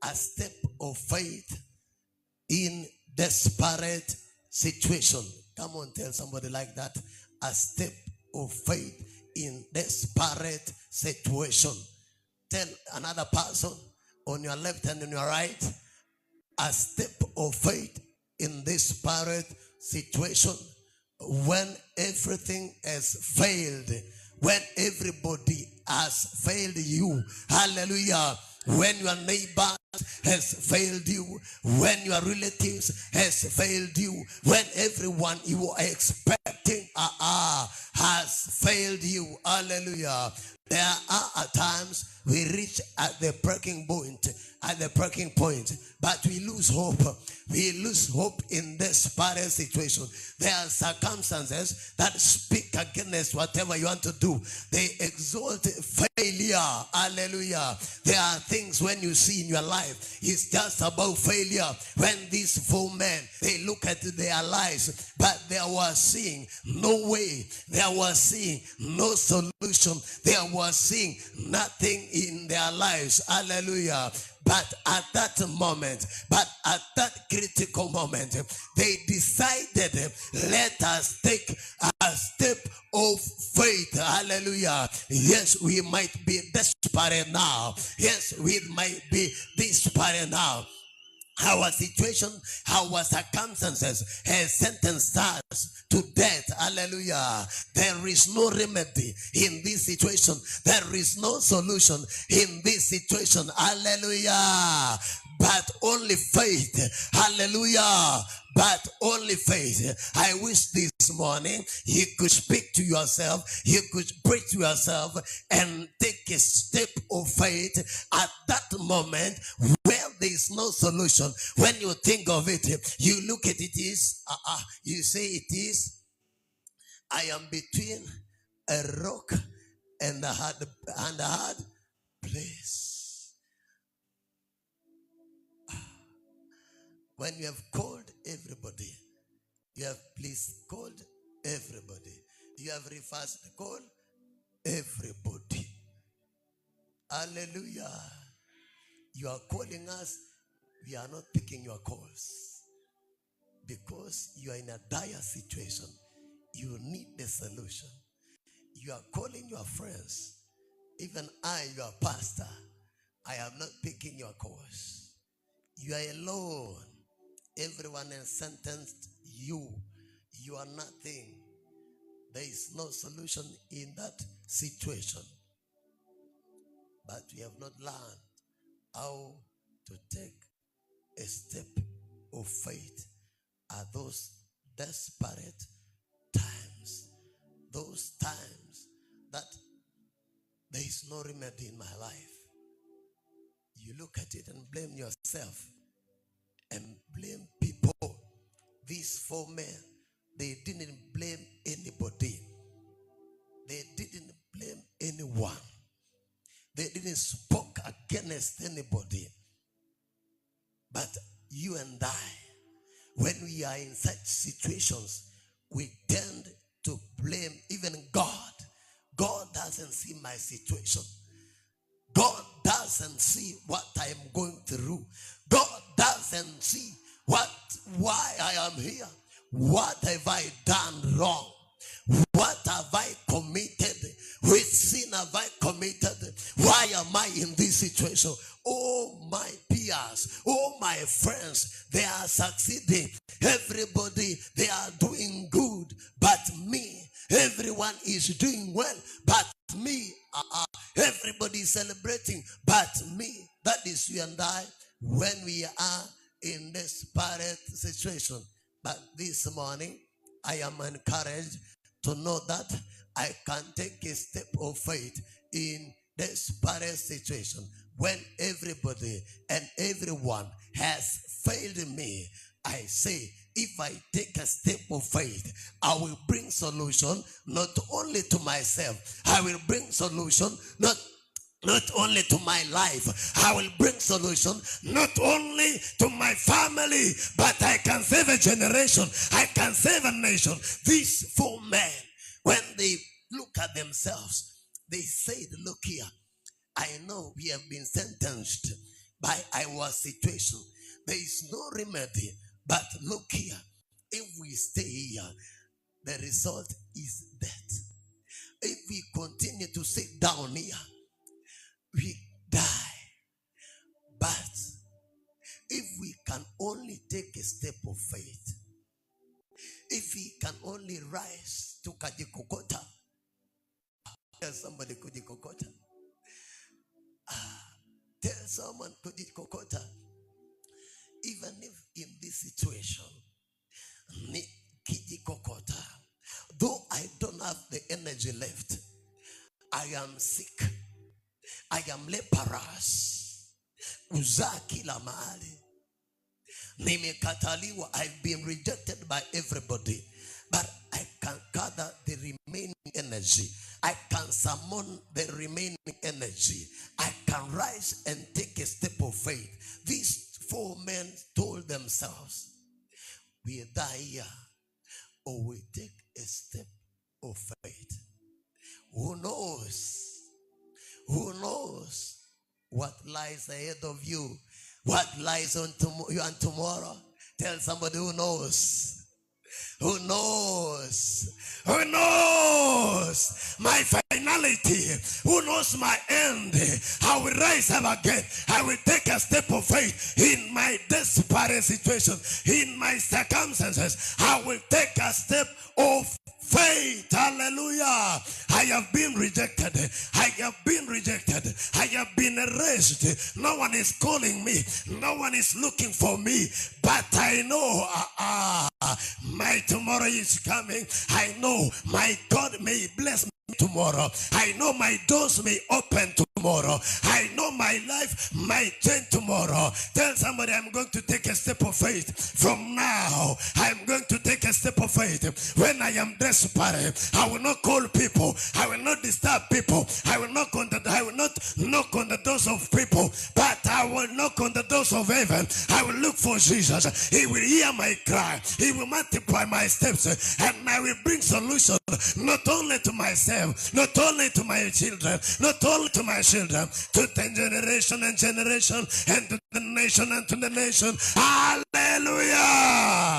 a step of faith in desperate situation. Come on, tell somebody like that. A step of faith in desperate situation. Tell another person on your left and on your right, a step of faith in desperate situation. When everything has failed, when everybody has failed you, hallelujah. When your neighbor has failed you, when your relatives has failed you, when everyone you are expecting has failed you, hallelujah. There are times we reach at the breaking point, but we lose hope. We lose hope in desperate situation. There are circumstances that speak against whatever you want to do. They exalt failure. Hallelujah. There are things when you see in your life, it's just about failure. When these 4 men, they look at their lives, but they were seeing no way. They were seeing no solution. They were seeing nothing in their lives. Hallelujah. But at that moment, at that critical moment, they decided, let us take a step of faith. Hallelujah. Yes, we might be desperate now. Yes, we might be desperate now. Our situation, our circumstances has sentenced us to death. Hallelujah. There is no remedy in this situation. There is no solution in this situation. Hallelujah. But only faith. Hallelujah. But only faith. I wish this morning you could speak to yourself, you could pray to yourself and take a step of faith at that moment where there is no solution. When you think of it, you look at it is, you say it is, I am between a rock and a hard place. When you have called everybody, you have please called everybody, you have reversed call everybody. Hallelujah. You are calling us, we are not picking your calls because you are in a dire situation. You need the solution. You are calling your friends. Even I, your pastor, I am not picking your calls. You are alone. Everyone has sentenced you. You are nothing. There is no solution in that situation. But we have not learned how to take a step of faith at those desperate times. Those times that there is no remedy in my life. You look at it and blame yourself and blame people. These 4 men, they didn't blame anybody. They didn't blame anyone. They didn't speak against anybody. But you and I, when we are in such situations, we tend to blame even God. God doesn't see my situation. God doesn't see what I am going through. God doesn't see why I am here. What have I done wrong? What have I committed? Which sin have I committed? Why am I in this situation? Oh, my peers, oh, my friends, they are succeeding. Everybody, they are doing good. But me, everyone is doing well. But me, everybody is celebrating. But me, that is you and I, when we are in this desperate situation. But this morning, I am encouraged to know that I can take a step of faith in this desperate situation. When everybody and everyone has failed me, I say, if I take a step of faith, I will bring solution not only to myself, I will bring solution not only to my life, I will bring solution not only to my family, but I can save a generation, I can save a nation. These 4 men, when they look at themselves, they said, look here, I know we have been sentenced by our situation. There is no remedy. But look here, if we stay here, the result is death. If we continue to sit down here, we die. But if we can only take a step of faith, if we can only rise to Kajikokota, tell somebody Kujikokota. Tell someone Kujikokota. Even if in this situation, Kijikokota, though I don't have the energy left, I am sick, I am leprous, uzaa kila mahali, nimekataliwa, I've been rejected by everybody, but I can gather the remaining energy. I can summon the remaining energy. I can rise and take a step of faith. These 4 men told themselves, we die here or we take a step of faith. Who knows? Who knows what lies ahead of you? What lies on you and tomorrow? Tell somebody who knows. Who knows? Who knows my finality? Who knows my end? I will rise up again. I will take a step of faith in my desperate situation, in my circumstances. I will take a step of faith. Hallelujah. I have been rejected. I have been rejected. I have been erased. No one is calling me. No one is looking for me. But I know my tomorrow is coming. I know my God may bless me tomorrow. I know my doors may open tomorrow. I know my life might change tomorrow. Tell somebody, I'm going to take a step of faith. From now, I'm going to take a step of faith. When I am desperate, I will not call people. I will not disturb people. I will not knock on the doors of people, but I will knock on the doors of heaven. I will look for Jesus. He will hear my cry. He will multiply my steps, and I will bring solution not only to myself, not only to my children, not only to my children, to the generation and to the nation and to the nation. Hallelujah.